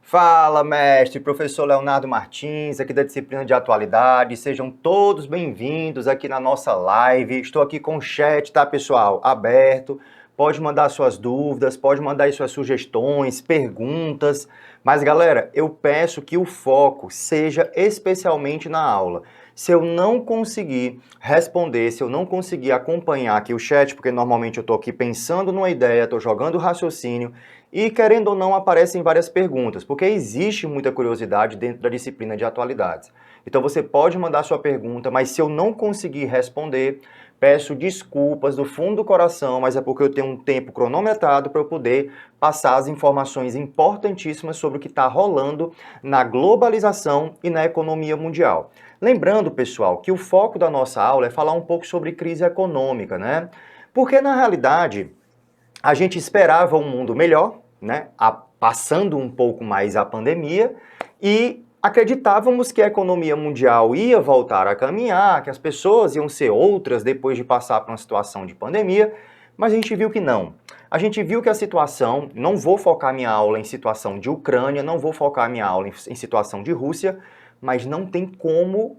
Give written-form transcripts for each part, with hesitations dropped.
Fala, mestre, professor Leonardo Martins, aqui da disciplina de atualidade. Sejam todos bem-vindos aqui na nossa live. Estou aqui com o chat, tá, pessoal? Aberto. Pode mandar suas dúvidas, pode mandar aí suas sugestões, perguntas. Mas, galera, eu peço que o foco seja especialmente na aula. Se eu não conseguir responder, se eu não conseguir acompanhar aqui o chat, porque normalmente eu estou aqui pensando numa ideia, estou jogando raciocínio, e, querendo ou não, aparecem várias perguntas, porque existe muita curiosidade dentro da disciplina de atualidades. Então você pode mandar sua pergunta, mas se eu não conseguir responder, peço desculpas do fundo do coração, mas é porque eu tenho um tempo cronometrado para eu poder passar as informações importantíssimas sobre o que está rolando na globalização e na economia mundial. Lembrando, pessoal, que o foco da nossa aula é falar um pouco sobre crise econômica, né? Porque, na realidade, a gente esperava um mundo melhor, né? Passando um pouco mais a pandemia, e acreditávamos que a economia mundial ia voltar a caminhar, que as pessoas iam ser outras depois de passar por uma situação de pandemia, mas a gente viu que não. A gente viu que a situação, não vou focar minha aula em situação de Ucrânia, não vou focar minha aula em situação de Rússia, mas não tem como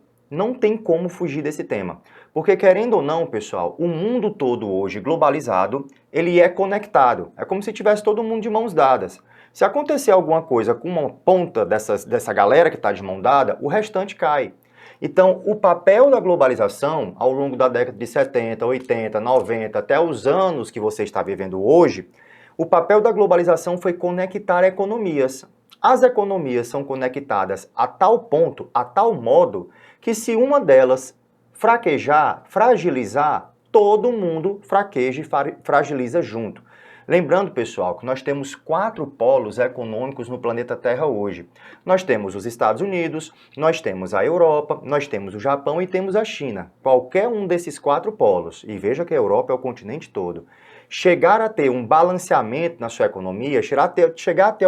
fugir desse tema. Porque, querendo ou não, pessoal, o mundo todo hoje globalizado, ele é conectado. É como se tivesse todo mundo de mãos dadas. Se acontecer alguma coisa com uma ponta dessa galera que está de mão dada, o restante cai. Então, o papel da globalização, ao longo da década de 70, 80, 90, até os anos que você está vivendo hoje, o papel da globalização foi conectar economias. As economias são conectadas a tal ponto, a tal modo, que se uma delas fraquejar, fragilizar, todo mundo fraqueja e fragiliza junto. Lembrando, pessoal, que nós temos 4 polos econômicos no planeta Terra hoje. Nós temos os Estados Unidos, nós temos a Europa, nós temos o Japão e temos a China. Qualquer um desses 4 polos, e veja que a Europa é o continente todo, chegar a ter um balanceamento na sua economia, chegar a ter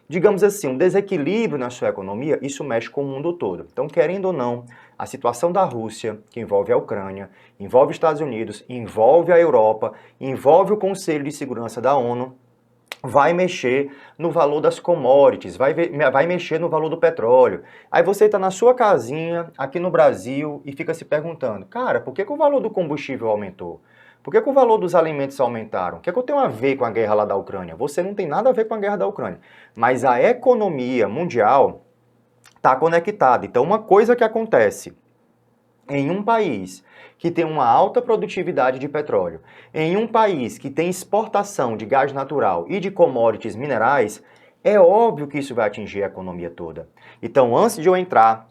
digamos assim, um desequilíbrio na sua economia, isso mexe com o mundo todo. Então, querendo ou não, a situação da Rússia, que envolve a Ucrânia, envolve os Estados Unidos, envolve a Europa, envolve o Conselho de Segurança da ONU, vai mexer no valor das commodities, vai mexer no valor do petróleo. Aí você está na sua casinha, aqui no Brasil, e fica se perguntando, cara, por que o valor do combustível aumentou? Por que o valor dos alimentos aumentaram? O que eu tenho a ver com a guerra lá da Ucrânia? Você não tem nada a ver com a guerra da Ucrânia. Mas a economia mundial está conectada. Então, uma coisa que acontece em um país que tem uma alta produtividade de petróleo, em um país que tem exportação de gás natural e de commodities minerais, é óbvio que isso vai atingir a economia toda. Então, antes de eu entrar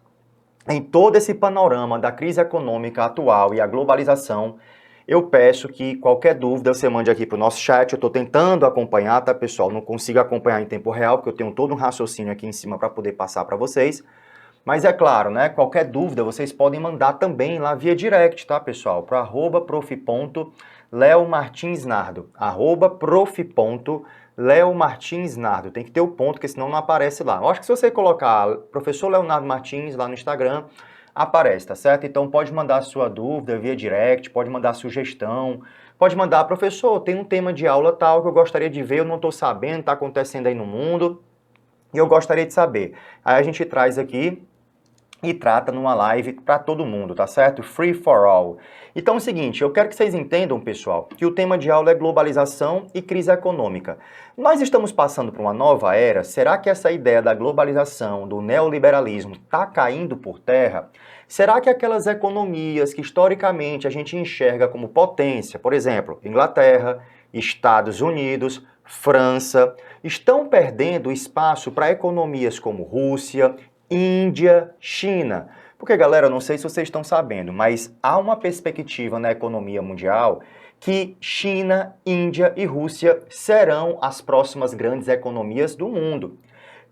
em todo esse panorama da crise econômica atual e a globalização, eu peço que qualquer dúvida você mande aqui para o nosso chat. Eu estou tentando acompanhar, tá, pessoal? Não consigo acompanhar em tempo real, porque eu tenho todo um raciocínio aqui em cima para poder passar para vocês. Mas é claro, né? Qualquer dúvida vocês podem mandar também lá via direct, tá, pessoal? Para @prof.leomartinsnardo. @prof.leomartinsnardo. Tem que ter o ponto, porque senão não aparece lá. Eu acho que se você colocar professor Leonardo Martins lá no Instagram, aparece, tá certo? Então pode mandar a sua dúvida via direct, pode mandar sugestão, pode mandar, professor, tem um tema de aula tal que eu gostaria de ver, eu não estou sabendo, está acontecendo aí no mundo, e eu gostaria de saber. Aí a gente traz aqui e trata numa live para todo mundo, tá certo? Free for all. Então é o seguinte, eu quero que vocês entendam, pessoal, que o tema de aula é globalização e crise econômica. Nós estamos passando por uma nova era. Será que essa ideia da globalização, do neoliberalismo, está caindo por terra? Será que aquelas economias que historicamente a gente enxerga como potência, por exemplo, Inglaterra, Estados Unidos, França, estão perdendo espaço para economias como Rússia, Índia, China? Porque, galera, não sei se vocês estão sabendo, mas há uma perspectiva na economia mundial que China, Índia e Rússia serão as próximas grandes economias do mundo.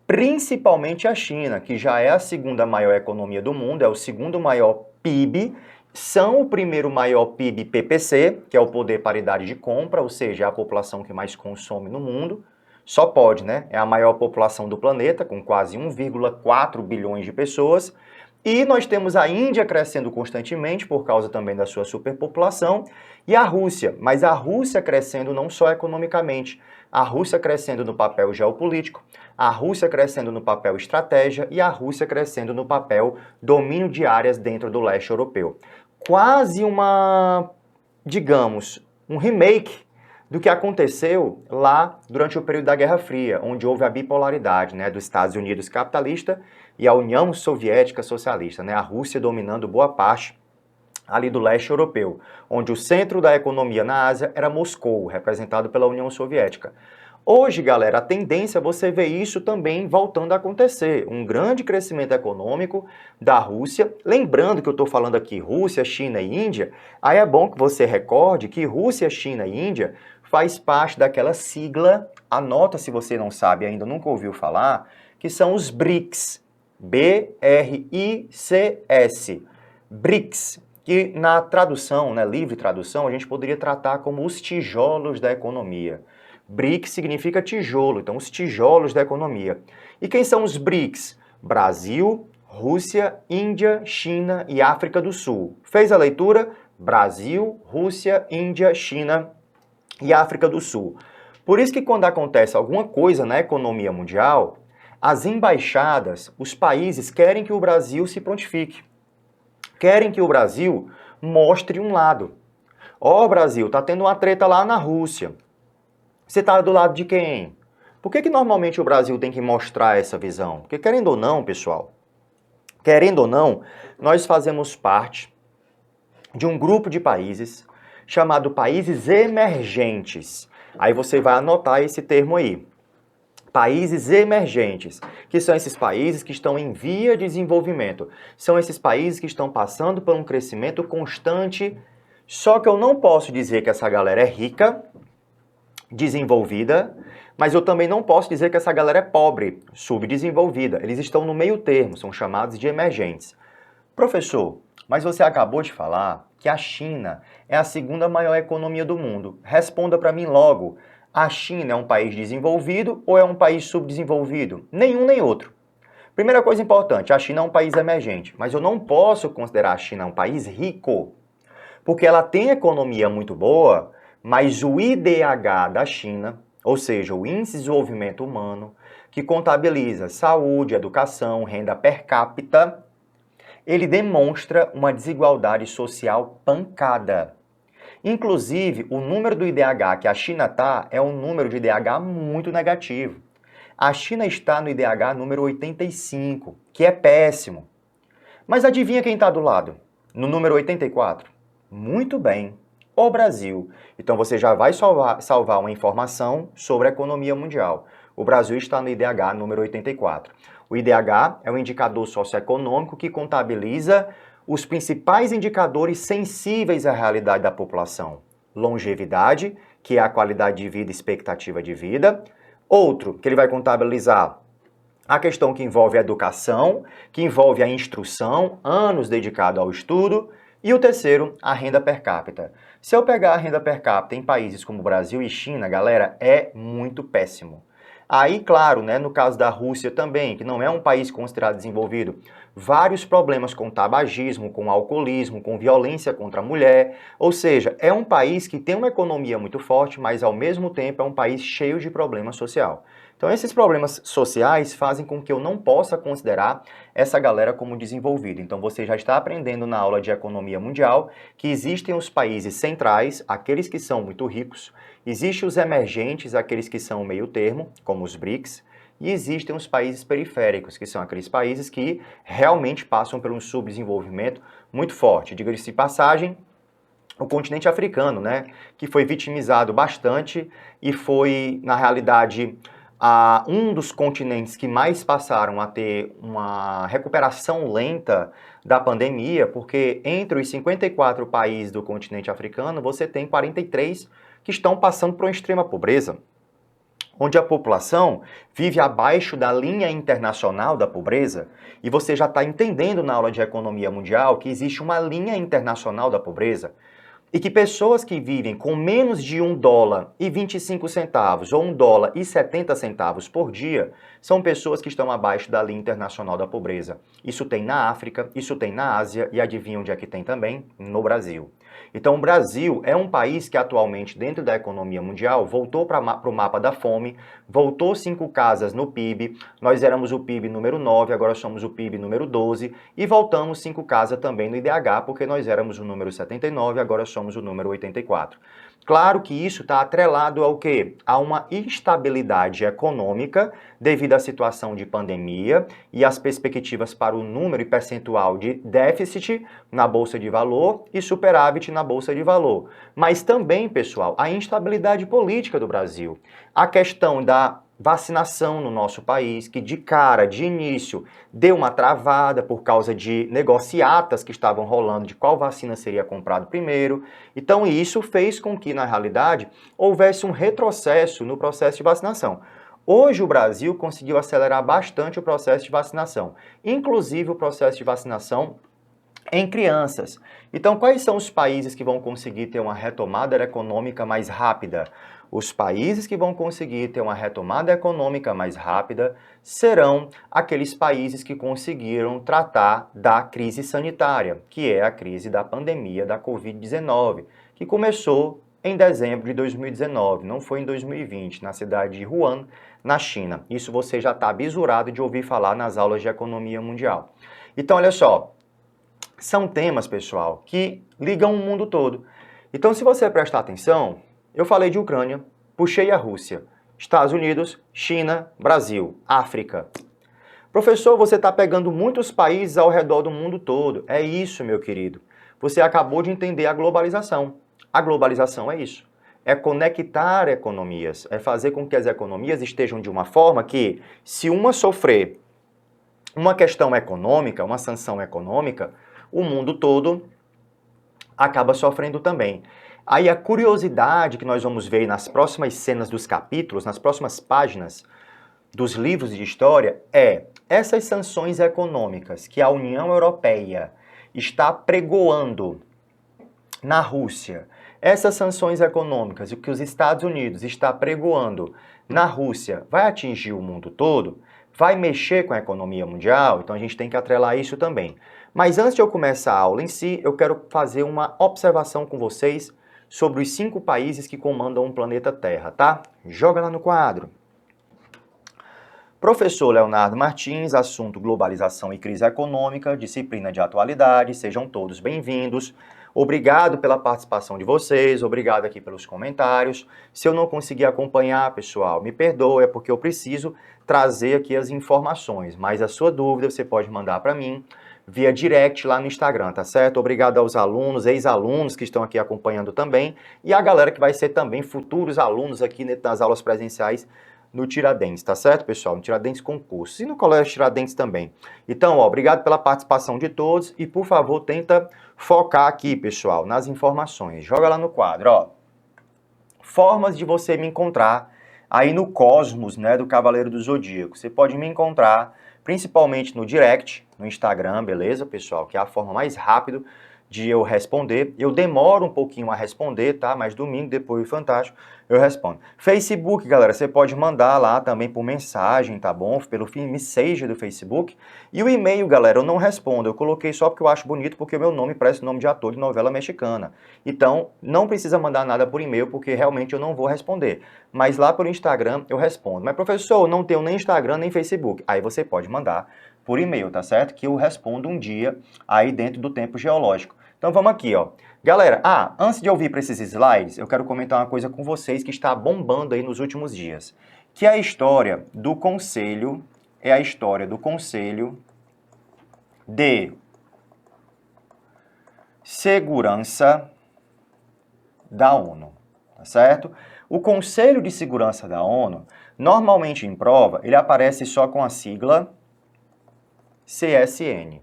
Principalmente a China, que já é a segunda maior economia do mundo, é o segundo maior PIB, são o primeiro maior PIB PPC, que é o poder paridade de compra, ou seja, é a população que mais consome no mundo. Só pode, né? É a maior população do planeta, com quase 1,4 bilhões de pessoas. E nós temos a Índia crescendo constantemente por causa também da sua superpopulação e a Rússia, mas a Rússia crescendo não só economicamente, a Rússia crescendo no papel geopolítico, a Rússia crescendo no papel estratégia e a Rússia crescendo no papel domínio de áreas dentro do leste europeu. Quase digamos, um remake do que aconteceu lá durante o período da Guerra Fria, onde houve a bipolaridade, né, dos Estados Unidos capitalista e a União Soviética socialista, né, a Rússia dominando boa parte ali do leste europeu, onde o centro da economia na Ásia era Moscou, representado pela União Soviética. Hoje, galera, a tendência é você ver isso também voltando a acontecer, um grande crescimento econômico da Rússia, lembrando que eu estou falando aqui Rússia, China e Índia, aí é bom que você recorde que Rússia, China e Índia faz parte daquela sigla, anota se você não sabe ainda, nunca ouviu falar, que são os BRICS, B-R-I-C-S, BRICS, que na tradução, né, livre tradução, a gente poderia tratar como os tijolos da economia. BRICS significa tijolo, então os tijolos da economia. E quem são os BRICS? Brasil, Rússia, Índia, China e África do Sul. Fez a leitura? Brasil, Rússia, Índia, China e África do Sul. Por isso que quando acontece alguma coisa na economia mundial, as embaixadas, os países querem que o Brasil se prontifique. Querem que o Brasil mostre um lado. Ó, Brasil, tá tendo uma treta lá na Rússia. Você tá do lado de quem? Por que normalmente o Brasil tem que mostrar essa visão? Porque querendo ou não, pessoal, querendo ou não, nós fazemos parte de um grupo de países chamado países emergentes. Aí você vai anotar esse termo aí. Países emergentes, que são esses países que estão em via de desenvolvimento. São esses países que estão passando por um crescimento constante. Só que eu não posso dizer que essa galera é rica, desenvolvida, mas eu também não posso dizer que essa galera é pobre, subdesenvolvida. Eles estão no meio termo, são chamados de emergentes. Professor, mas você acabou de falar que a China é a segunda maior economia do mundo. Responda para mim logo. A China é um país desenvolvido ou é um país subdesenvolvido? Nenhum nem outro. Primeira coisa importante, a China é um país emergente, mas eu não posso considerar a China um país rico, porque ela tem economia muito boa, mas o IDH da China, ou seja, o Índice de Desenvolvimento Humano, que contabiliza saúde, educação, renda per capita, ele demonstra uma desigualdade social pancada. Inclusive, o número do IDH que a China está é um número de IDH muito negativo. A China está no IDH número 85, que é péssimo. Mas adivinha quem está do lado? No número 84? Muito bem, o Brasil. Então você já vai salvar uma informação sobre a economia mundial. O Brasil está no IDH número 84. O IDH é um indicador socioeconômico que contabiliza os principais indicadores sensíveis à realidade da população. Longevidade, que é a qualidade de vida e expectativa de vida. Outro, que ele vai contabilizar a questão que envolve a educação, que envolve a instrução, anos dedicados ao estudo. E o terceiro, a renda per capita. Se eu pegar a renda per capita em países como Brasil e China, galera, é muito péssimo. Aí, claro, né, no caso da Rússia também, que não é um país considerado desenvolvido, vários problemas com tabagismo, com alcoolismo, com violência contra a mulher. Ou seja, é um país que tem uma economia muito forte, mas ao mesmo tempo é um país cheio de problema social. Então esses problemas sociais fazem com que eu não possa considerar essa galera como desenvolvida. Então você já está aprendendo na aula de economia mundial que existem os países centrais, aqueles que são muito ricos, existem os emergentes, aqueles que são meio termo, como os BRICS, e existem os países periféricos, que são aqueles países que realmente passam por um subdesenvolvimento muito forte. Diga-se de passagem, o continente africano, né, que foi vitimizado bastante e foi, na realidade, um dos continentes que mais passaram a ter uma recuperação lenta da pandemia, porque entre os 54 países do continente africano, você tem 43 que estão passando por uma extrema pobreza, onde a população vive abaixo da linha internacional da pobreza, e você já está entendendo na aula de economia mundial que existe uma linha internacional da pobreza. e que pessoas que vivem com menos de US$ 1,25 ou US$ 1,70 por dia são pessoas que estão abaixo da linha internacional da pobreza. Isso tem na África, isso tem na Ásia e adivinha onde é que tem também? No Brasil. Então o Brasil é um país que atualmente dentro da economia mundial voltou para o mapa da fome, voltou 5 casas no PIB, nós éramos o PIB número 9, agora somos o PIB número 12 e voltamos 5 casas também no IDH porque nós éramos o número 79, agora somos o número 84. Claro que isso está atrelado ao quê? A uma instabilidade econômica devido à situação de pandemia e às perspectivas para o número e percentual de déficit na Bolsa de Valor e superávit na Bolsa de Valor. Mas também, pessoal, a instabilidade política do Brasil. A questão da vacinação no nosso país, que de cara, de início, deu uma travada por causa de negociatas que estavam rolando de qual vacina seria comprado primeiro. Então isso fez com que, na realidade, houvesse um retrocesso no processo de vacinação. Hoje o Brasil conseguiu acelerar bastante o processo de vacinação, inclusive o processo de vacinação em crianças. Então, quais são os países que vão conseguir ter uma retomada econômica mais rápida? Os países que vão conseguir ter uma retomada econômica mais rápida serão aqueles países que conseguiram tratar da crise sanitária, que é a crise da pandemia da Covid-19, que começou em dezembro de 2019, não foi em 2020, na cidade de Wuhan, na China. Isso você já está abisurado de ouvir falar nas aulas de economia mundial. Então, olha só, são temas, pessoal, que ligam o mundo todo. Então, se você prestar atenção, eu falei de Ucrânia, puxei a Rússia, Estados Unidos, China, Brasil, África. Professor, você está pegando muitos países ao redor do mundo todo. É isso, meu querido. Você acabou de entender a globalização. A globalização é isso. É conectar economias, é fazer com que as economias estejam de uma forma que, se uma sofrer uma questão econômica, uma sanção econômica, o mundo todo acaba sofrendo também. Aí a curiosidade que nós vamos ver nas próximas cenas dos capítulos, nas próximas páginas dos livros de história, é essas sanções econômicas que a União Europeia está pregoando na Rússia, essas sanções econômicas e que os Estados Unidos está pregoando na Rússia vai atingir o mundo todo? Vai mexer com a economia mundial? Então a gente tem que atrelar isso também. Mas antes de eu começar a aula em si, eu quero fazer uma observação com vocês sobre os 5 países que comandam o planeta Terra, tá? Joga lá no quadro. Professor Leonardo Martins, assunto globalização e crise econômica, disciplina de atualidade, sejam todos bem-vindos. Obrigado pela participação de vocês, obrigado aqui pelos comentários. Se eu não conseguir acompanhar, pessoal, me perdoe, é porque eu preciso trazer aqui as informações, mas a sua dúvida você pode mandar para mim via direct lá no Instagram, tá certo? Obrigado aos alunos, ex-alunos que estão aqui acompanhando também e a galera que vai ser também futuros alunos aqui nas aulas presenciais no Tiradentes, tá certo, pessoal? No Tiradentes Concurso e no Colégio Tiradentes também. Então, ó, obrigado pela participação de todos e, por favor, tenta focar aqui, pessoal, nas informações. Joga lá no quadro, ó. Formas de você me encontrar aí no cosmos, né, do Cavaleiro do Zodíaco. Você pode me encontrar principalmente no direct, no Instagram, beleza, pessoal? Que é a forma mais rápida de eu responder. Eu demoro um pouquinho a responder, tá? Mas domingo, depois do Fantástico, eu respondo. Facebook, galera, você pode mandar lá também por mensagem, tá bom? Pelo Messenger do Facebook. E o e-mail, galera, eu não respondo. Eu coloquei só porque eu acho bonito, porque o meu nome parece o nome de ator de novela mexicana. Então, não precisa mandar nada por e-mail, porque realmente eu não vou responder. Mas lá pelo Instagram eu respondo. Mas, professor, eu não tenho nem Instagram nem Facebook. Aí você pode mandar por e-mail, tá certo? Que eu respondo um dia aí dentro do tempo geológico. Então vamos aqui, ó. Galera, antes de eu vir para esses slides, eu quero comentar uma coisa com vocês que está bombando aí nos últimos dias. Que é a história do Conselho, de Segurança da ONU, tá certo? O Conselho de Segurança da ONU, normalmente em prova, ele aparece só com a sigla CSN.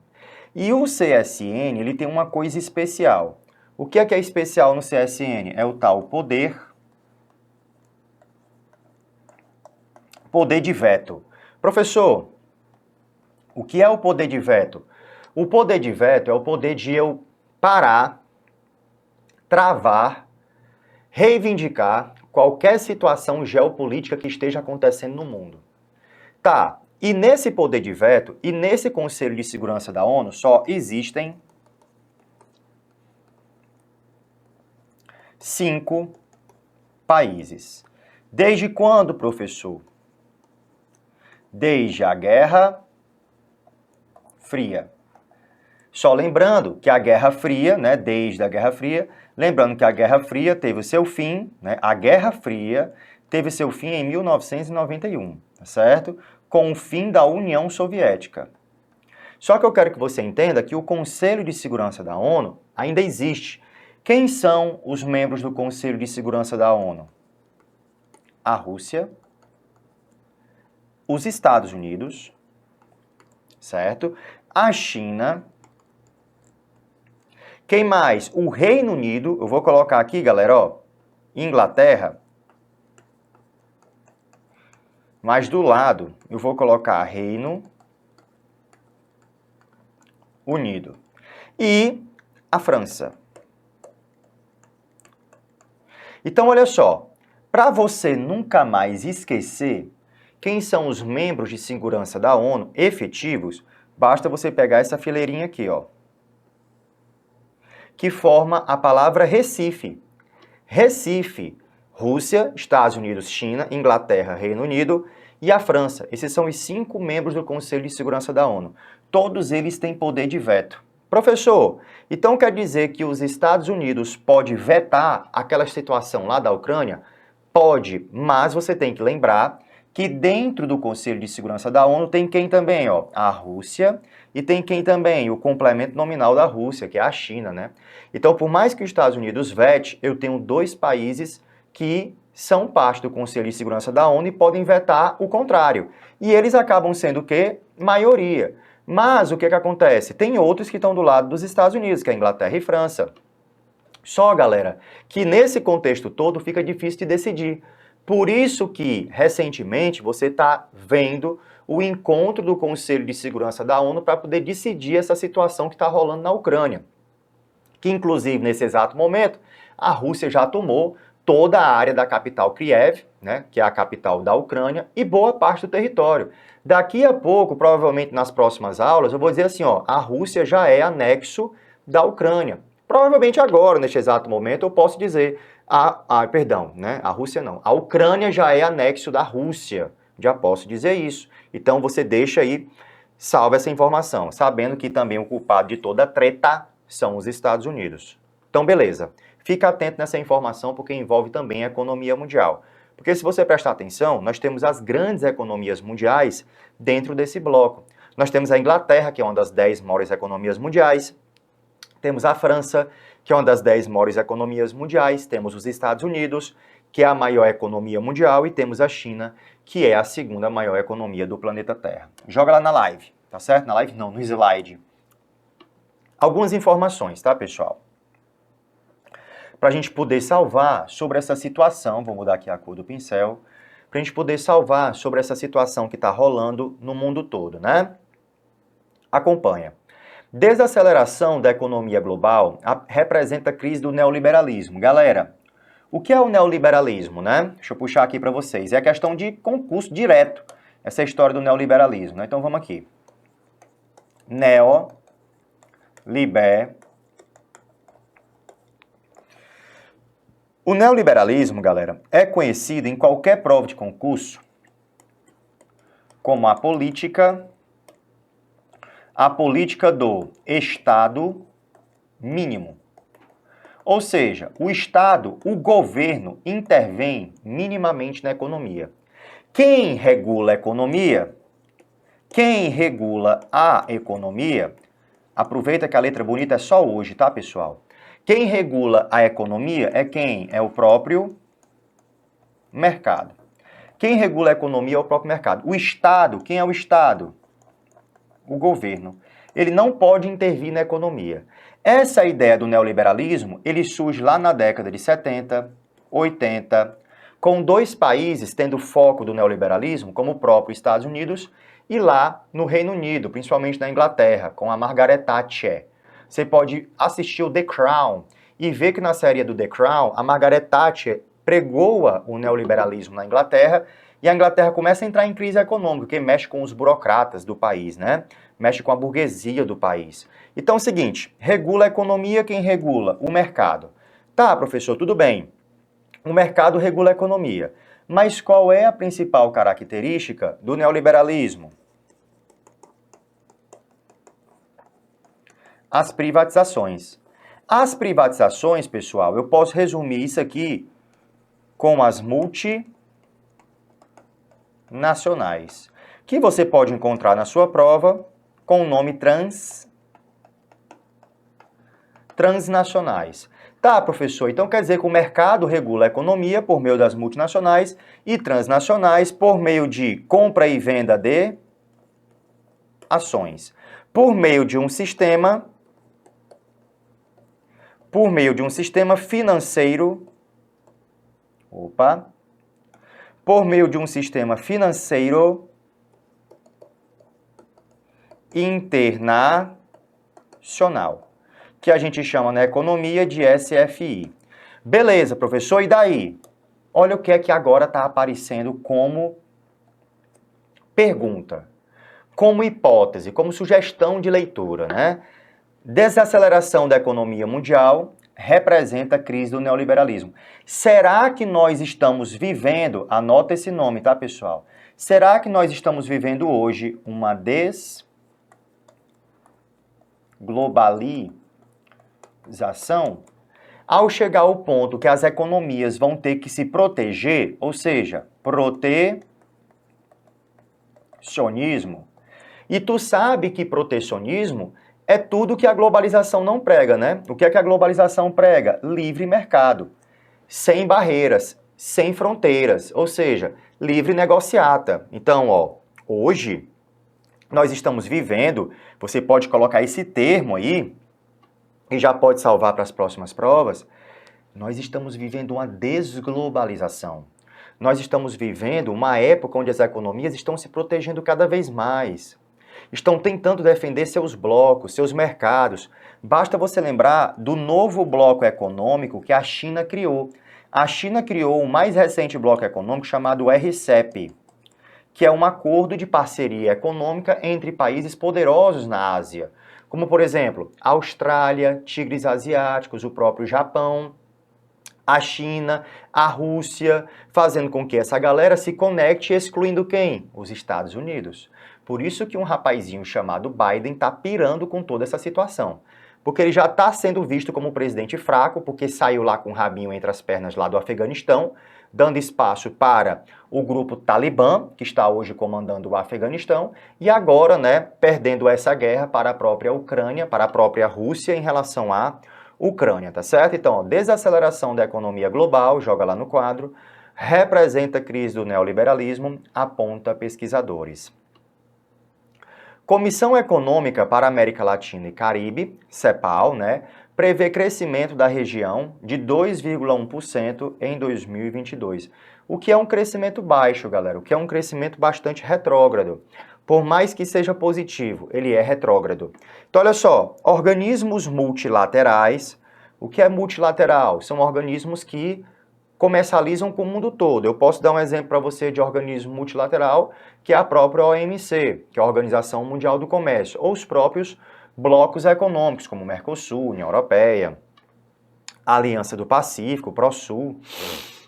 E o CSN, ele tem uma coisa especial. O que é especial no CSN? É o tal poder de veto. Professor, o que é o poder de veto? O poder de veto é o poder de eu parar travar, reivindicar qualquer situação geopolítica que esteja acontecendo no mundo. Tá, e nesse poder de veto e nesse Conselho de Segurança da ONU só existem 5 países. Desde quando, professor? Desde a Guerra Fria. Só lembrando que a Guerra Fria, né, desde a Guerra Fria, lembrando que a Guerra Fria teve o seu fim, né, a Guerra Fria teve seu fim em 1991, tá certo? Com o fim da União Soviética. Só que eu quero que você entenda que o Conselho de Segurança da ONU ainda existe. Quem são os membros do Conselho de Segurança da ONU? A Rússia, os Estados Unidos, certo? A China. Quem mais? O Reino Unido. Eu vou colocar aqui, galera, ó, Inglaterra. Mas do lado, eu vou colocar Reino Unido. E a França. Então, olha só. Para você nunca mais esquecer quem são os membros de segurança da ONU efetivos, basta você pegar essa fileirinha aqui, ó, que forma a palavra Recife. Recife, Rússia, Estados Unidos, China, Inglaterra, Reino Unido e a França. Esses são os 5 membros do Conselho de Segurança da ONU. Todos eles têm poder de veto. Professor, então quer dizer que os Estados Unidos pode vetar aquela situação lá da Ucrânia? Pode, mas você tem que lembrar que dentro do Conselho de Segurança da ONU tem quem também, ó, a Rússia, e tem quem também, o complemento nominal da Rússia, que é a China, né? Então, por mais que os Estados Unidos vete, eu tenho 2 países que são parte do Conselho de Segurança da ONU e podem vetar o contrário. E eles acabam sendo o quê? Maioria. Mas o que acontece? Tem outros que estão do lado dos Estados Unidos, que é a Inglaterra e França. Só, galera, que nesse contexto todo fica difícil de decidir. Por isso que, recentemente, você está vendo o encontro do Conselho de Segurança da ONU para poder decidir essa situação que está rolando na Ucrânia. Que, inclusive, nesse exato momento, a Rússia já tomou toda a área da capital Kiev, né, que é a capital da Ucrânia, e boa parte do território. Daqui a pouco, provavelmente nas próximas aulas, eu vou dizer assim, ó, a Rússia já é anexo da Ucrânia. Provavelmente agora, neste exato momento, eu posso dizer, perdão, né, a Rússia não, a Ucrânia já é anexo da Rússia, já posso dizer isso. Então você deixa aí, salva essa informação, sabendo que também o culpado de toda a treta são os Estados Unidos. Então, beleza. Fica atento nessa informação porque envolve também a economia mundial. Porque se você prestar atenção, nós temos as grandes economias mundiais dentro desse bloco. Nós temos a Inglaterra, que é uma das 10 maiores economias mundiais. Temos a França, que é uma das 10 maiores economias mundiais. Temos os Estados Unidos, que é a maior economia mundial. E temos a China, que é a segunda maior economia do planeta Terra. Joga lá na live, tá certo? Na live não, no slide. Algumas informações, tá, pessoal? Para a gente poder salvar sobre essa situação, vou mudar aqui a cor do pincel, para a gente poder salvar sobre essa situação que está rolando no mundo todo, né? Acompanha. Desaceleração da economia global representa a crise do neoliberalismo. Galera, o que é o neoliberalismo, né? Deixa eu puxar aqui para vocês. É a questão de concurso direto, essa história do neoliberalismo, né? Então vamos aqui. O neoliberalismo, galera, é conhecido em qualquer prova de concurso como a política do Estado mínimo. Ou seja, o Estado, o governo, intervém minimamente na economia. Quem regula a economia? Quem regula a economia? Aproveita que a letra bonita é só hoje, tá, pessoal? Quem regula a economia é quem? É o próprio mercado. Quem regula a economia é o próprio mercado. O Estado, quem é o Estado? O governo. Ele não pode intervir na economia. Essa ideia do neoliberalismo, ele surge lá na década de 70, 80, com 2 países tendo foco do neoliberalismo, como o próprio Estados Unidos, e lá no Reino Unido, principalmente na Inglaterra, com a Margaret Thatcher. Você pode assistir o The Crown e vê que na série do The Crown, a Margaret Thatcher pregoa o neoliberalismo na Inglaterra, e a Inglaterra começa a entrar em crise econômica, que mexe com os burocratas do país, né? Mexe com a burguesia do país. Então é o seguinte, regula a economia, quem regula? O mercado. Tá, professor, tudo bem. O mercado regula a economia. Mas qual é a principal característica do neoliberalismo? As privatizações. As privatizações, pessoal, eu posso resumir isso aqui com as multinacionais, que você pode encontrar na sua prova com o nome transnacionais. Tá, professor, então quer dizer que o mercado regula a economia por meio das multinacionais e transnacionais por meio de compra e venda de ações, por meio de um sistema financeiro, por meio de um sistema financeiro internacional, que a gente chama na economia de SFI. Beleza, professor, e daí? Olha o que é que agora está aparecendo como pergunta, como hipótese, como sugestão de leitura, né? Desaceleração da economia mundial representa a crise do neoliberalismo. Será que nós estamos vivendo, anota esse nome, tá, pessoal? Será que nós estamos vivendo hoje uma desglobalização? Ao chegar ao ponto que as economias vão ter que se proteger, ou seja, protecionismo. E tu sabe que protecionismo é tudo que a globalização não prega, né? O que é que a globalização prega? Livre mercado, sem barreiras, sem fronteiras, ou seja, livre negociata. Então, hoje nós estamos vivendo, você pode colocar esse termo aí, e já pode salvar para as próximas provas, nós estamos vivendo uma desglobalização. Nós estamos vivendo uma época onde as economias estão se protegendo cada vez mais. Estão tentando defender seus blocos, seus mercados. Basta você lembrar do novo bloco econômico que a China criou. A China criou o mais recente bloco econômico chamado RCEP, que é um acordo de parceria econômica entre países poderosos na Ásia, como, por exemplo, a Austrália, tigres asiáticos, o próprio Japão, a China, a Rússia, fazendo com que essa galera se conecte, excluindo quem? Os Estados Unidos. Por isso que um rapazinho chamado Biden está pirando com toda essa situação. Porque ele já está sendo visto como um presidente fraco, porque saiu lá com o rabinho entre as pernas lá do Afeganistão, dando espaço para o grupo Talibã, que está hoje comandando o Afeganistão, e agora, né, perdendo essa guerra para a própria Ucrânia, para a própria Rússia em relação à Ucrânia, tá certo? Então, desaceleração da economia global, joga lá no quadro, representa a crise do neoliberalismo, aponta pesquisadores. Comissão Econômica para a América Latina e Caribe, CEPAL, né, prevê crescimento da região de 2,1% em 2022, o que é um crescimento baixo, galera, o que é um crescimento bastante retrógrado. Por mais que seja positivo, ele é retrógrado. Então, olha só, organismos multilaterais, o que é multilateral? São organismos que comercializam com o mundo todo. Eu posso dar um exemplo para você de organismo multilateral, que é a própria OMC, que é a Organização Mundial do Comércio, ou os próprios blocos econômicos, como o Mercosul, União Europeia, a Aliança do Pacífico, ProSul.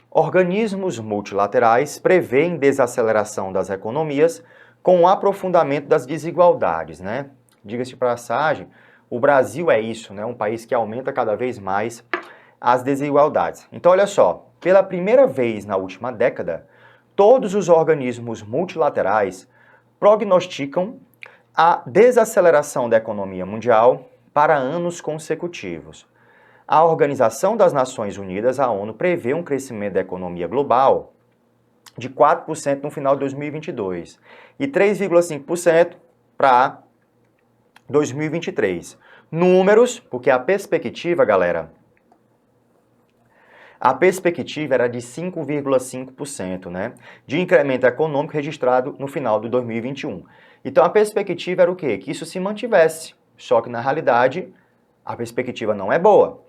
Organismos multilaterais prevêem desaceleração das economias com o aprofundamento das desigualdades, né? Diga-se de passagem, o Brasil é isso, né? Um país que aumenta cada vez mais as desigualdades. Então, olha só, pela primeira vez na última década, todos os organismos multilaterais prognosticam a desaceleração da economia mundial para anos consecutivos. A Organização das Nações Unidas, a ONU, prevê um crescimento da economia global de 4% no final de 2022 e 3,5% para 2023. Números, porque a perspectiva, galera, a perspectiva era de 5,5%, né, de incremento econômico registrado no final de 2021. Então a perspectiva era o quê? Que isso se mantivesse, só que na realidade a perspectiva não é boa.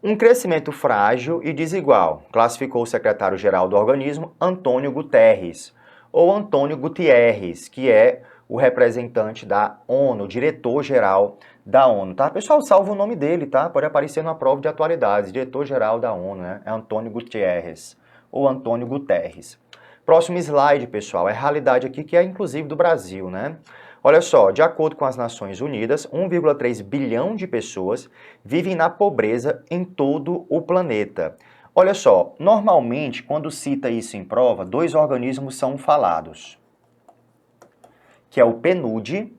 Um crescimento frágil e desigual, classificou o secretário-geral do organismo, Antônio Guterres, ou Antônio Gutierrez, que é o representante da ONU, o diretor-geral da ONU, tá? Pessoal, salva o nome dele, tá? Pode aparecer na prova de atualidades, diretor-geral da ONU, né? É Antônio Gutierrez, ou Antônio Guterres. Próximo slide, pessoal, é a realidade aqui que é inclusive do Brasil, né? Olha só, de acordo com as Nações Unidas, 1,3 bilhão de pessoas vivem na pobreza em todo o planeta. Olha só, normalmente, quando cita isso em prova, dois organismos são falados, que é o PNUD,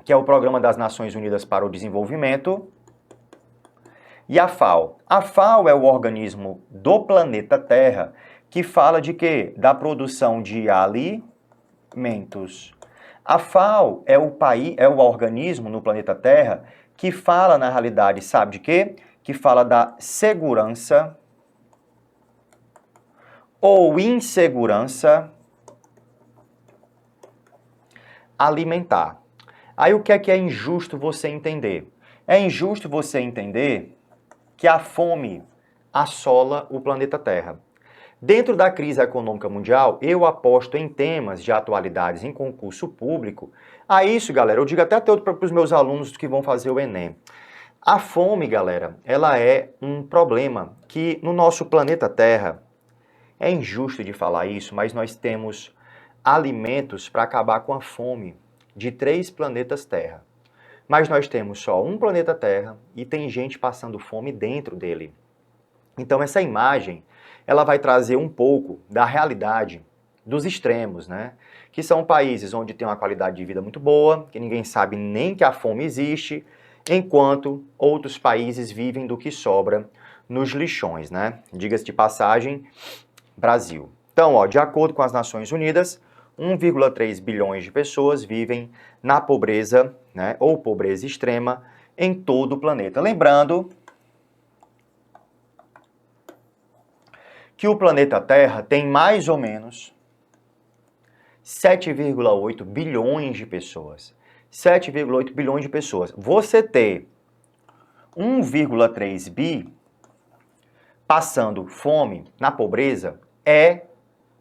que é o Programa das Nações Unidas para o Desenvolvimento, e a FAO. A FAO é o organismo do planeta Terra que fala de quê? Da produção de alimentos. A FAO é o organismo no planeta Terra que fala, na realidade, sabe de quê? Que fala da segurança ou insegurança alimentar. Aí o que é injusto você entender? É injusto você entender que a fome assola o planeta Terra. Dentro da crise econômica mundial, eu aposto em temas de atualidades em concurso público. A isso, galera, eu digo até para os meus alunos que vão fazer o Enem. A fome, galera, ela é um problema que no nosso planeta Terra, é injusto de falar isso, mas nós temos alimentos para acabar com a fome de 3 planetas Terra. Mas nós temos só um planeta Terra e tem gente passando fome dentro dele. Então essa imagem, ela vai trazer um pouco da realidade dos extremos, né? Que são países onde tem uma qualidade de vida muito boa, que ninguém sabe nem que a fome existe, enquanto outros países vivem do que sobra nos lixões, né? Diga-se de passagem, Brasil. Então, ó, de acordo com as Nações Unidas, 1,3 bilhões de pessoas vivem na pobreza, né, ou pobreza extrema, em todo o planeta. Lembrando que o planeta Terra tem mais ou menos 7,8 bilhões de pessoas. 7,8 bilhões de pessoas. Você ter 1,3 bi passando fome na pobreza é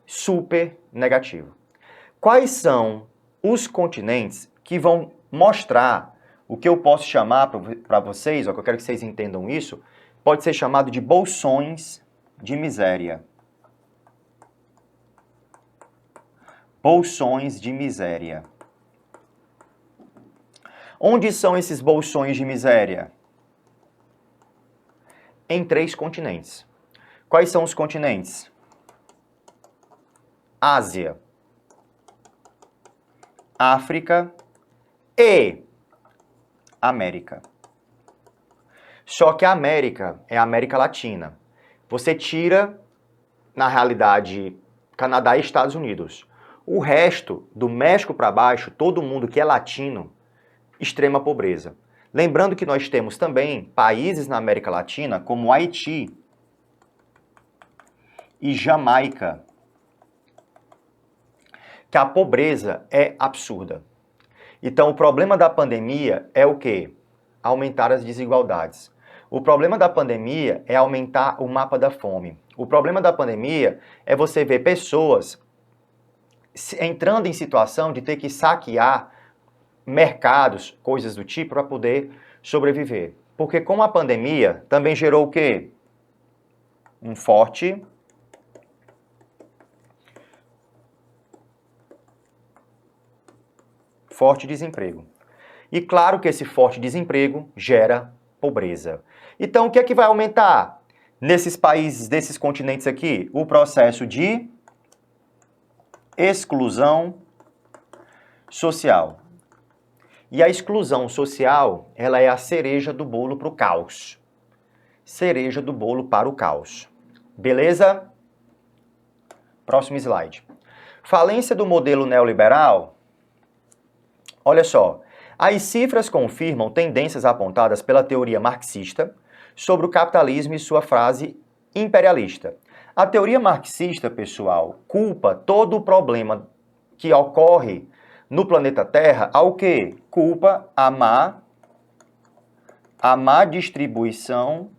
super negativo. Quais são os continentes que vão mostrar o que eu posso chamar para vocês, ó, que eu quero que vocês entendam isso, pode ser chamado de bolsões de miséria. Bolsões de miséria. Onde são esses bolsões de miséria? Em 3 continentes. Quais são os continentes? Ásia, África e América. Só que a América é a América Latina. Você tira, na realidade, Canadá e Estados Unidos. O resto, do México para baixo, todo mundo que é latino, extrema pobreza. Lembrando que nós temos também países na América Latina, como Haiti e Jamaica, que a pobreza é absurda. Então, o problema da pandemia é o quê? Aumentar as desigualdades. O problema da pandemia é aumentar o mapa da fome. O problema da pandemia é você ver pessoas entrando em situação de ter que saquear mercados, coisas do tipo, para poder sobreviver. Porque com a pandemia também gerou o quê? Um forte desemprego. E claro que esse forte desemprego gera pobreza. Então, o que é que vai aumentar nesses países, desses continentes aqui? O processo de exclusão social. E a exclusão social, ela é a cereja do bolo para o caos. Cereja do bolo para o caos. Beleza? Próximo slide. Falência do modelo neoliberal. Olha só, as cifras confirmam tendências apontadas pela teoria marxista sobre o capitalismo e sua frase imperialista. A teoria marxista, pessoal, culpa todo o problema que ocorre no planeta Terra ao quê? Culpa a má distribuição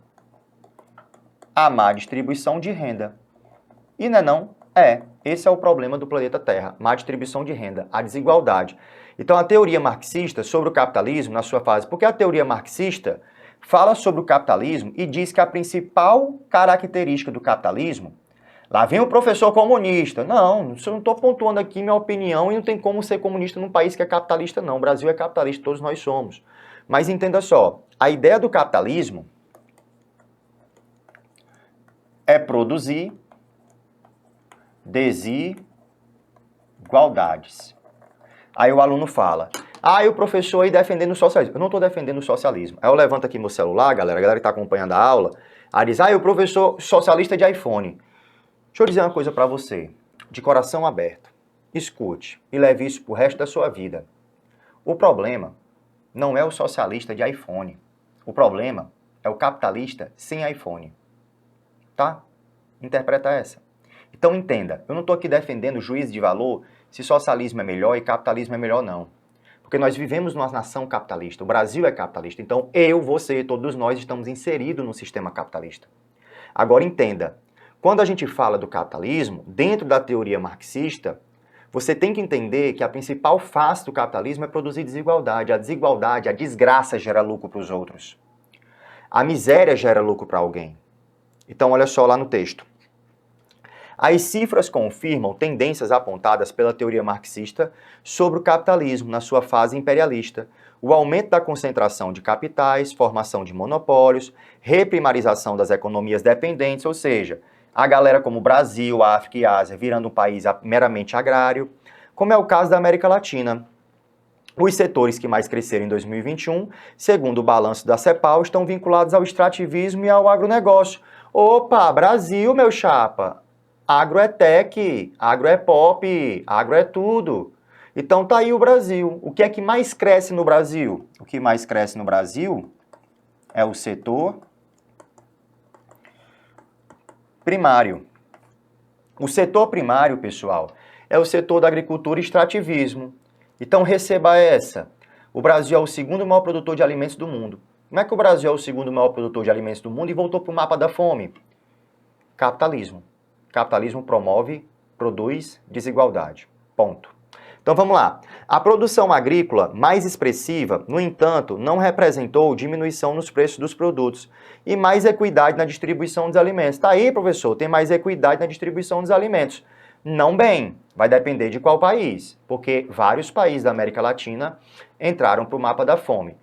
A má distribuição de renda. E não é não? Esse é o problema do planeta Terra, má distribuição de renda, a desigualdade. Então a teoria marxista sobre o capitalismo, na sua fase, porque a teoria marxista fala sobre o capitalismo e diz que a principal característica do capitalismo, lá vem o professor comunista, não estou pontuando aqui minha opinião e não tem como ser comunista num país que é capitalista não, o Brasil é capitalista, todos nós somos. Mas entenda só, a ideia do capitalismo é produzir desigualdades. Aí o aluno fala, e o professor aí defendendo o socialismo. Eu não estou defendendo o socialismo. Aí eu levanto aqui meu celular, a galera que está acompanhando a aula, aí diz, o professor socialista de iPhone. Deixa eu dizer uma coisa para você, de coração aberto. Escute e leve isso pro resto da sua vida. O problema não é o socialista de iPhone. O problema é o capitalista sem iPhone. Tá? Interpreta essa. Então entenda, eu não estou aqui defendendo juízo de valor se socialismo é melhor e capitalismo é melhor não. Porque nós vivemos numa nação capitalista, o Brasil é capitalista, então eu, você, todos nós estamos inseridos no sistema capitalista. Agora entenda, quando a gente fala do capitalismo, dentro da teoria marxista, você tem que entender que a principal face do capitalismo é produzir desigualdade. A desigualdade, a desgraça gera lucro para os outros. A miséria gera lucro para alguém. Então olha só lá no texto. As cifras confirmam tendências apontadas pela teoria marxista sobre o capitalismo na sua fase imperialista, o aumento da concentração de capitais, formação de monopólios, reprimarização das economias dependentes, ou seja, a galera como o Brasil, a África e a Ásia virando um país meramente agrário, como é o caso da América Latina. Os setores que mais cresceram em 2021, segundo o balanço da CEPAL, estão vinculados ao extrativismo e ao agronegócio. Opa, Brasil, meu chapa! Agro é tech, agro é pop, agro é tudo. Então tá aí o Brasil. O que é que mais cresce no Brasil? O que mais cresce no Brasil é o setor primário. O setor primário, pessoal, é o setor da agricultura e extrativismo. Então receba essa. O Brasil é o segundo maior produtor de alimentos do mundo. Como é que o Brasil é o segundo maior produtor de alimentos do mundo e voltou para o mapa da fome? Capitalismo. Capitalismo promove, produz desigualdade. Ponto. Então vamos lá. A produção agrícola mais expressiva, no entanto, não representou diminuição nos preços dos produtos e mais equidade na distribuição dos alimentos. Tá aí, professor, tem mais equidade na distribuição dos alimentos. Não bem, vai depender de qual país, porque vários países da América Latina entraram para o mapa da fome.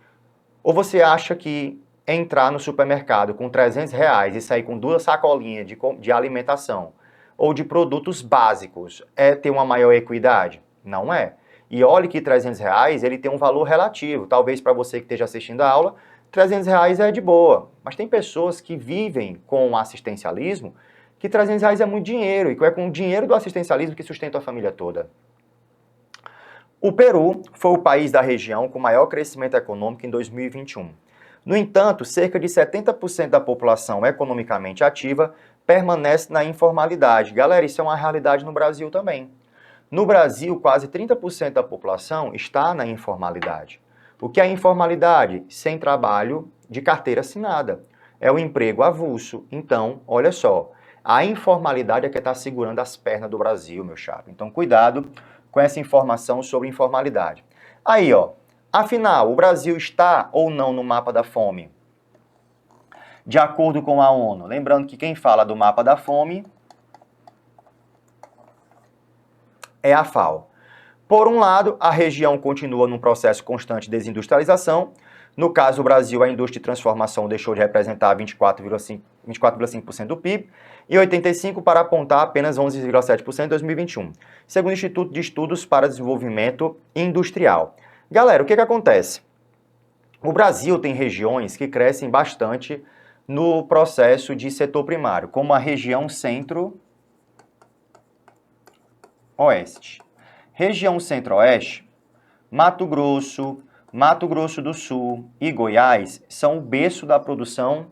Ou você acha que entrar no supermercado com R$300 e sair com 2 sacolinhas de alimentação ou de produtos básicos é ter uma maior equidade? Não é. E olhe que R$300 ele tem um valor relativo. Talvez para você que esteja assistindo a aula, R$300 é de boa. Mas tem pessoas que vivem com o assistencialismo que R$300 é muito dinheiro e que é com o dinheiro do assistencialismo que sustenta a família toda. O Peru foi o país da região com maior crescimento econômico em 2021. No entanto, cerca de 70% da população economicamente ativa permanece na informalidade. Galera, isso é uma realidade no Brasil também. No Brasil, quase 30% da população está na informalidade. O que é informalidade? Sem trabalho de carteira assinada. É o emprego avulso. Então, olha só, a informalidade é que está segurando as pernas do Brasil, meu chapa. Então, cuidado com essa informação sobre informalidade. Aí, ó, afinal, o Brasil está ou não no mapa da fome? De acordo com a ONU, lembrando que quem fala do mapa da fome é a FAO. Por um lado, a região continua num processo constante de desindustrialização. No caso do Brasil, a indústria de transformação deixou de representar 24,5% do PIB e 85% para apontar apenas 11,7% em 2021, segundo o Instituto de Estudos para Desenvolvimento Industrial. Galera, o que acontece? O Brasil tem regiões que crescem bastante no processo de setor primário, como a região centro-oeste. Região centro-oeste, Mato Grosso do Sul e Goiás são o berço da produção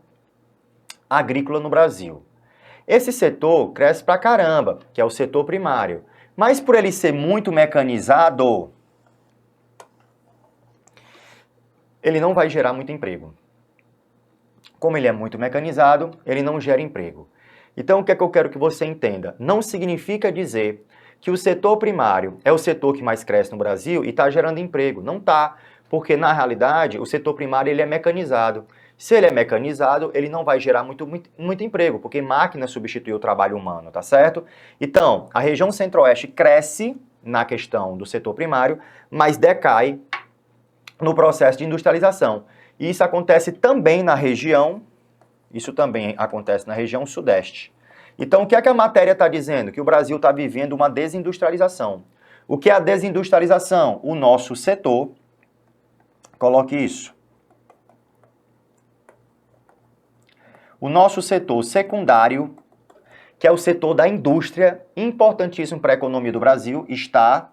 agrícola no Brasil. Esse setor cresce pra caramba, que é o setor primário. Mas por ele ser muito mecanizado, ele não vai gerar muito emprego. como ele é muito mecanizado, ele não gera emprego. Então, o que é que eu quero que você entenda? Não significa dizer que o setor primário é o setor que mais cresce no Brasil e está gerando emprego. Não está, porque na realidade o setor primário ele é mecanizado. Se ele é mecanizado, ele não vai gerar muito emprego, porque máquina substitui o trabalho humano, tá certo? Então, a região centro-oeste cresce na questão do setor primário, mas decai no processo de industrialização. E isso acontece também na região, sudeste. Então, o que é que a matéria está dizendo? Que o Brasil está vivendo uma desindustrialização. O que é a desindustrialização? O nosso setor, coloque isso. O nosso setor secundário, que é o setor da indústria, importantíssimo para a economia do Brasil, está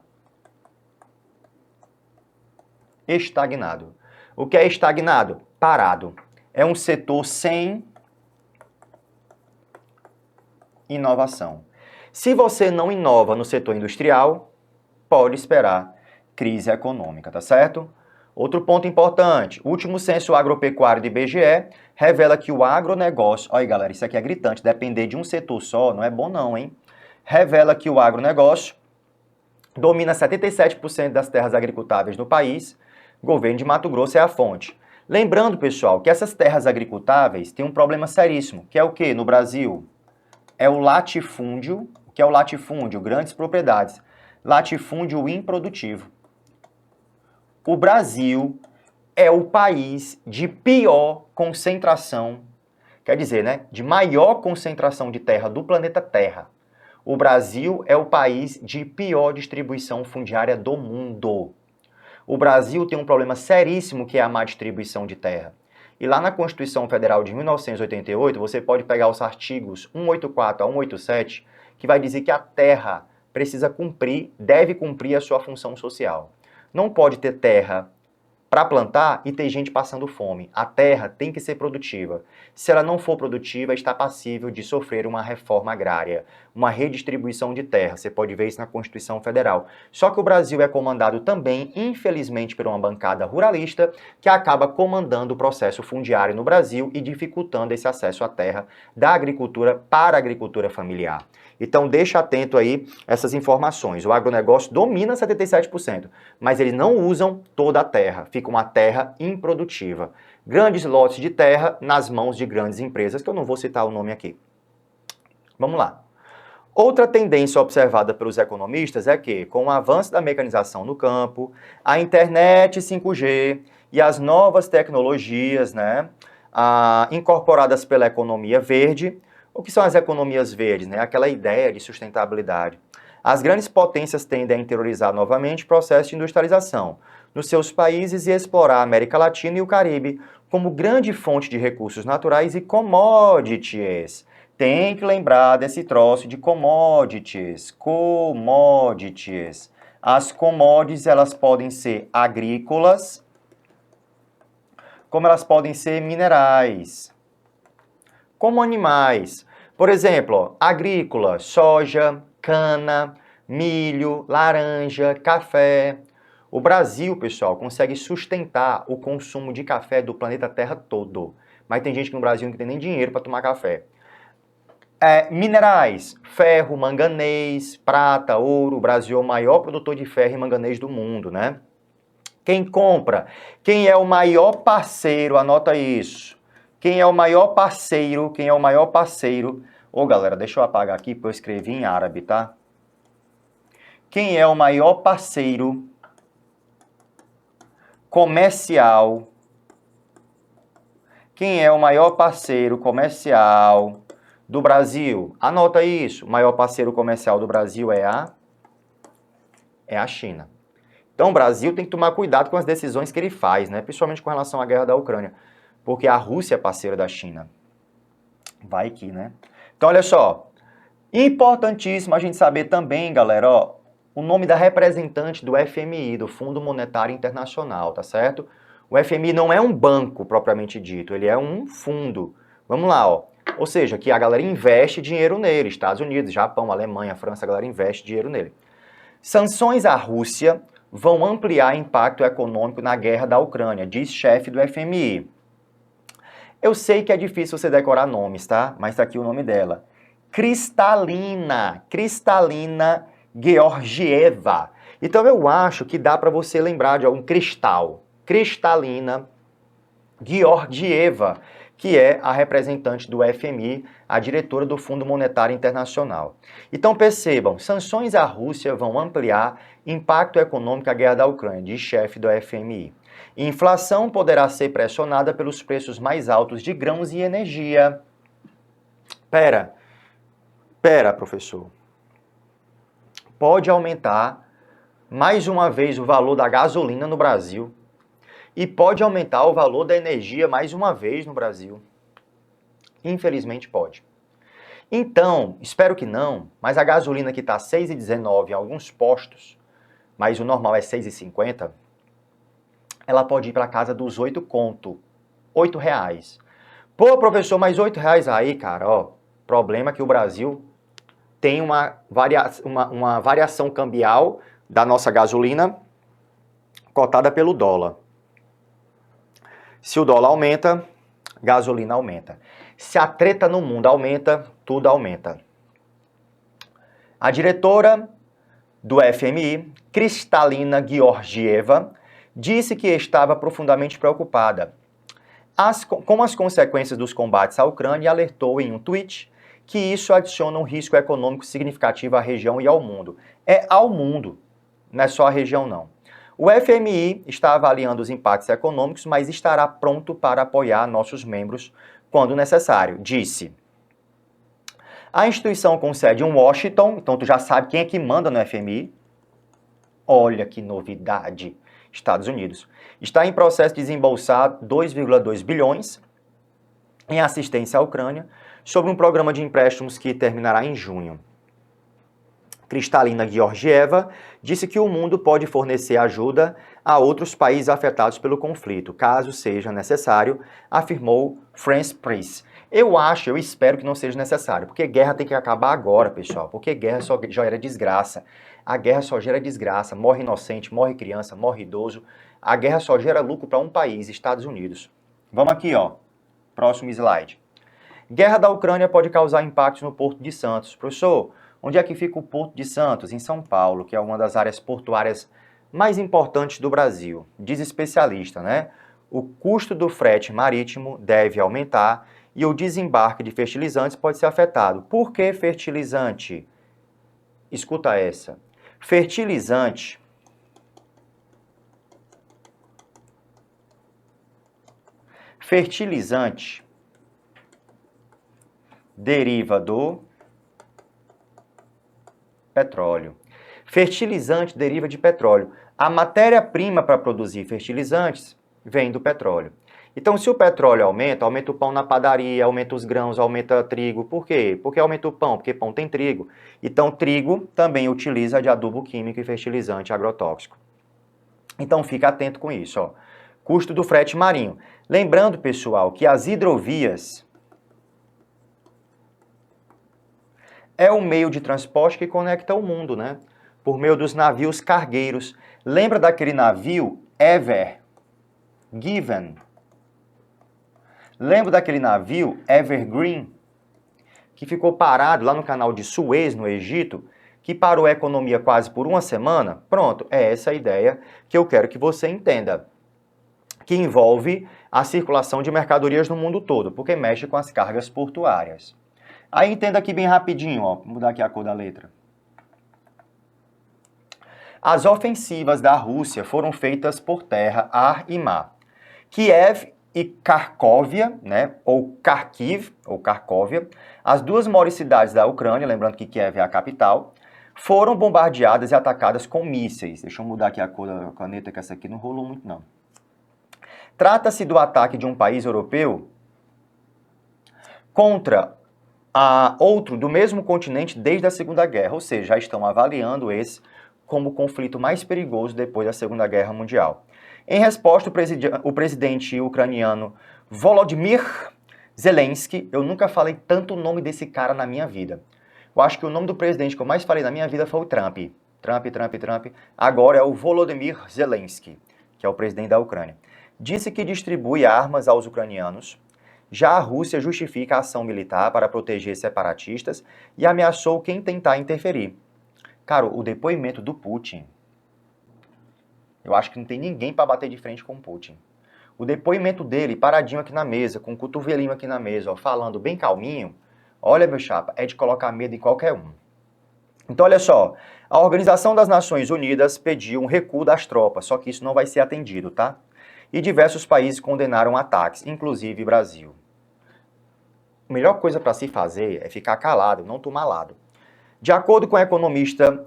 estagnado. O que é estagnado? Parado. É um setor sem inovação. Se você não inova no setor industrial, pode esperar crise econômica, tá certo? Outro ponto importante, o último censo agropecuário do IBGE revela que o agronegócio, olha galera, isso aqui é gritante, depender de um setor só não é bom não, hein? Revela que o agronegócio domina 77% das terras agricultáveis do país, o governo de Mato Grosso é a fonte. Lembrando, pessoal, que essas terras agricultáveis têm um problema seríssimo, que é o que no Brasil? É o latifúndio, que é o latifúndio, grandes propriedades, latifúndio improdutivo. O Brasil é o país de pior concentração, quer dizer, né, de maior concentração de terra do planeta Terra. O Brasil é o país de pior distribuição fundiária do mundo. O Brasil tem um problema seríssimo que é a má distribuição de terra. E lá na Constituição Federal de 1988, você pode pegar os artigos 184 a 187, que vai dizer que a terra precisa cumprir, deve cumprir a sua função social. Não pode ter terra para plantar e ter gente passando fome. A terra tem que ser produtiva. Se ela não for produtiva, está passível de sofrer uma reforma agrária, uma redistribuição de terra. Você pode ver isso na Constituição Federal. Só que o Brasil é comandado também, infelizmente, por uma bancada ruralista que acaba comandando o processo fundiário no Brasil e dificultando esse acesso à terra da agricultura para a agricultura familiar. Então, deixa atento aí essas informações. O agronegócio domina 77%, mas eles não usam toda a terra. Fica uma terra improdutiva. Grandes lotes de terra nas mãos de grandes empresas, que eu não vou citar o nome aqui. Vamos lá. Outra tendência observada pelos economistas é que, com o avanço da mecanização no campo, a internet 5G e as novas tecnologias, incorporadas pela economia verde. O que são as economias verdes? Aquela ideia de sustentabilidade. As grandes potências tendem a interiorizar novamente o processo de industrialização nos seus países e explorar a América Latina e o Caribe como grande fonte de recursos naturais e commodities. Tem que lembrar desse troço de commodities. Commodities. As commodities, elas podem ser agrícolas, como elas podem ser minerais, como animais. Por exemplo, agrícola, soja, cana, milho, laranja, café. O Brasil, pessoal, consegue sustentar o consumo de café do planeta Terra todo. Mas tem gente que no Brasil não tem nem dinheiro para tomar café. Minerais, ferro, manganês, prata, ouro. O Brasil é o maior produtor de ferro e manganês do mundo, né? Quem compra? Quem é o maior parceiro? Anota isso. Quem é o maior parceiro? Quem é o maior parceiro? Ô, galera, deixa eu apagar aqui porque eu escrevi em árabe, tá? Quem é o maior parceiro comercial? Quem é o maior parceiro comercial do Brasil? Anota isso. O maior parceiro comercial do Brasil é a China. Então, o Brasil tem que tomar cuidado com as decisões que ele faz, né? Principalmente com relação à guerra da Ucrânia. Porque a Rússia é parceira da China. Vai que, né? Então, olha só. Importantíssimo a gente saber também, galera, o nome da representante do FMI, do Fundo Monetário Internacional, tá certo? O FMI não é um banco propriamente dito, ele é um fundo. Vamos lá, Ou seja, que a galera investe dinheiro nele. Estados Unidos, Japão, Alemanha, França, a galera investe dinheiro nele. Sanções à Rússia vão ampliar impacto econômico na guerra da Ucrânia, diz chefe do FMI. Eu sei que é difícil você decorar nomes, tá? Mas tá aqui o nome dela. Kristalina Georgieva. Então eu acho que dá para você lembrar de algum cristal. Kristalina Georgieva, que é a representante do FMI, a diretora do Fundo Monetário Internacional. Então percebam, sanções à Rússia vão ampliar impacto econômico da guerra da Ucrânia, diz chefe do FMI. Inflação poderá ser pressionada pelos preços mais altos de grãos e energia. Pera, professor. Pode aumentar mais uma vez o valor da gasolina no Brasil. E pode aumentar o valor da energia mais uma vez no Brasil. Infelizmente pode. Então, espero que não, mas a gasolina que está R$ 6,19 em alguns postos, mas o normal é R$ 6,50, ela pode ir para casa dos 8 conto. R$8. Pô, professor, mas R$8 aí, cara, ó. Problema é que o Brasil tem uma variação cambial da nossa gasolina cotada pelo dólar. Se o dólar aumenta, gasolina aumenta. Se a treta no mundo aumenta, tudo aumenta. A diretora do FMI, Kristalina Georgieva, disse que estava profundamente preocupada com as consequências dos combates à Ucrânia e alertou em um tweet que isso adiciona um risco econômico significativo à região e ao mundo. É ao mundo, não é só a região não. O FMI está avaliando os impactos econômicos, mas estará pronto para apoiar nossos membros quando necessário, disse. A instituição com sede em Washington, então tu já sabe quem é que manda no FMI. Olha que novidade, Estados Unidos. Está em processo de desembolsar 2,2 bilhões em assistência à Ucrânia sobre um programa de empréstimos que terminará em junho. Kristalina Georgieva disse que o mundo pode fornecer ajuda a outros países afetados pelo conflito, caso seja necessário, afirmou France Press. Eu espero que não seja necessário, porque guerra tem que acabar agora, pessoal, porque guerra só gera desgraça. A guerra só gera desgraça, morre inocente, morre criança, morre idoso. A guerra só gera lucro para um país, Estados Unidos. Vamos aqui, ó. Próximo slide. Guerra da Ucrânia pode causar impactos no Porto de Santos. Professor, onde é que fica o Porto de Santos? Em São Paulo, que é uma das áreas portuárias mais importantes do Brasil. Diz especialista, né? O custo do frete marítimo deve aumentar e o desembarque de fertilizantes pode ser afetado. Por que fertilizante? Escuta essa. Fertilizante deriva do petróleo. Fertilizante deriva de petróleo. A matéria-prima para produzir fertilizantes vem do petróleo. Então, se o petróleo aumenta o pão na padaria, aumenta os grãos, aumenta trigo. Por quê? Porque aumenta o pão, porque pão tem trigo. Então, trigo também utiliza de adubo químico e fertilizante agrotóxico. Então, fica atento com isso, ó. Custo do frete marinho. Lembrando, pessoal, que as hidrovias é o meio de transporte que conecta o mundo, né? Por meio dos navios cargueiros. Lembra daquele navio Ever Given? Lembra daquele navio Evergreen? Que ficou parado lá no canal de Suez, no Egito, que parou a economia quase por uma semana? Pronto, é essa a ideia que eu quero que você entenda. Que envolve a circulação de mercadorias no mundo todo, porque mexe com as cargas portuárias. Aí entenda aqui bem rapidinho, ó, vou mudar aqui a cor da letra. As ofensivas da Rússia foram feitas por terra, ar e mar. Kiev e Kharkovia, né, ou Kharkiv, ou Kharkovia, as duas maiores cidades da Ucrânia, lembrando que Kiev é a capital, foram bombardeadas e atacadas com mísseis. Deixa eu mudar aqui a cor da caneta, que essa aqui não rolou muito, não. Trata-se do ataque de um país europeu contra outro do mesmo continente desde a Segunda Guerra, ou seja, já estão avaliando esse como o conflito mais perigoso depois da Segunda Guerra Mundial. Em resposta, o presidente ucraniano Volodymyr Zelensky, eu nunca falei tanto o nome desse cara na minha vida. Eu acho que o nome do presidente que eu mais falei na minha vida foi o Trump. Trump. Agora é o Volodymyr Zelensky, que é o presidente da Ucrânia. Disse que distribui armas aos ucranianos Já a Rússia justifica a ação militar para proteger separatistas e ameaçou quem tentar interferir. Cara, o depoimento do Putin, eu acho que não tem ninguém para bater de frente com o Putin. O depoimento dele, paradinho aqui na mesa, com o cotovelinho aqui na mesa, ó, falando bem calminho, olha, meu chapa, é de colocar medo em qualquer um. Então, olha só, a Organização das Nações Unidas pediu um recuo das tropas, só que isso não vai ser atendido, tá? E diversos países condenaram ataques, inclusive Brasil. A melhor coisa para se fazer é ficar calado, não tomar lado. De acordo com o economista,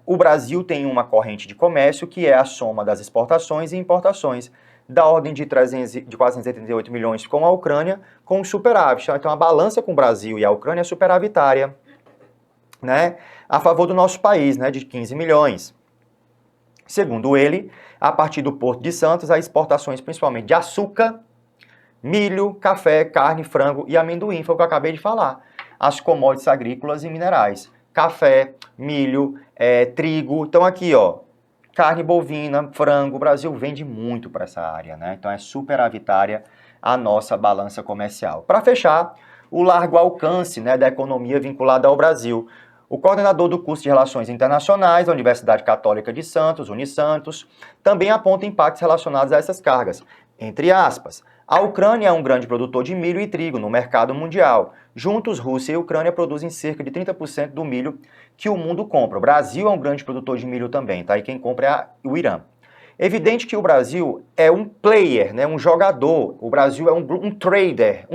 o Brasil tem uma corrente de comércio que é a soma das exportações e importações, da ordem de 438 milhões com a Ucrânia, com superávit. Então, a balança com o Brasil e a Ucrânia é superavitária, né, a favor do nosso país, né, de 15 milhões. Segundo ele, a partir do Porto de Santos, as exportações principalmente de açúcar, milho, café, carne, frango e amendoim, foi o que eu acabei de falar. As commodities agrícolas e minerais. Café, milho, trigo. Então aqui, ó, carne bovina, frango, o Brasil vende muito para essa área, né? Então é superavitária a nossa balança comercial. Para fechar, o largo alcance, né, da economia vinculada ao Brasil. O coordenador do curso de Relações Internacionais da Universidade Católica de Santos, Unisantos, também aponta impactos relacionados a essas cargas. Entre aspas, a Ucrânia é um grande produtor de milho e trigo no mercado mundial. Juntos, Rússia e Ucrânia produzem cerca de 30% do milho que o mundo compra. O Brasil é um grande produtor de milho também, tá? E quem compra é o Irã. Evidente que o Brasil é um player, né? Um jogador. O Brasil é um trader,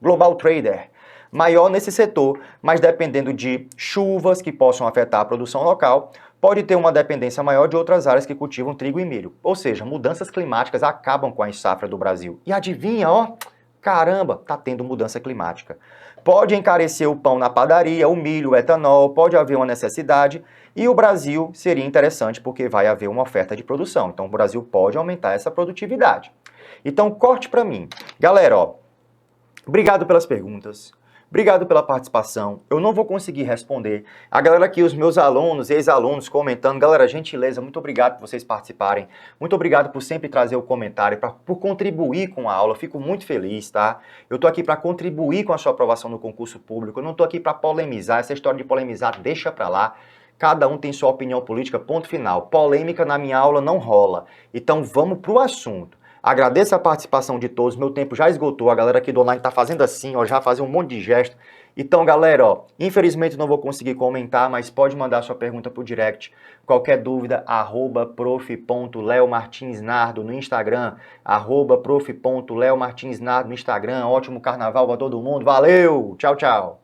global trader, maior nesse setor, mas dependendo de chuvas que possam afetar a produção local, pode ter uma dependência maior de outras áreas que cultivam trigo e milho. Ou seja, mudanças climáticas acabam com a safra do Brasil. E adivinha, ó, caramba, tá tendo mudança climática. Pode encarecer o pão na padaria, o milho, o etanol, pode haver uma necessidade, e o Brasil seria interessante porque vai haver uma oferta de produção. Então o Brasil pode aumentar essa produtividade. Então corte para mim. Galera, ó, obrigado pelas perguntas. Obrigado pela participação. Eu não vou conseguir responder. A galera aqui, os meus alunos, ex-alunos comentando. Galera, gentileza, muito obrigado por vocês participarem. Muito obrigado por sempre trazer o comentário, por contribuir com a aula. Fico muito feliz, tá? Eu tô aqui para contribuir com a sua aprovação no concurso público. Eu não tô aqui para polemizar. Essa história de polemizar, deixa pra lá. Cada um tem sua opinião política, ponto final. Polêmica na minha aula não rola. Então vamos pro assunto. Agradeço a participação de todos, meu tempo já esgotou, a galera aqui do online tá fazendo assim, ó, já fazendo um monte de gesto. Então, galera, ó, infelizmente não vou conseguir comentar, mas pode mandar sua pergunta pro direct. Qualquer dúvida, @prof.leomartinsnardo no Instagram, @prof.leomartinsnardo no Instagram. Ótimo carnaval pra todo mundo, valeu, tchau, tchau.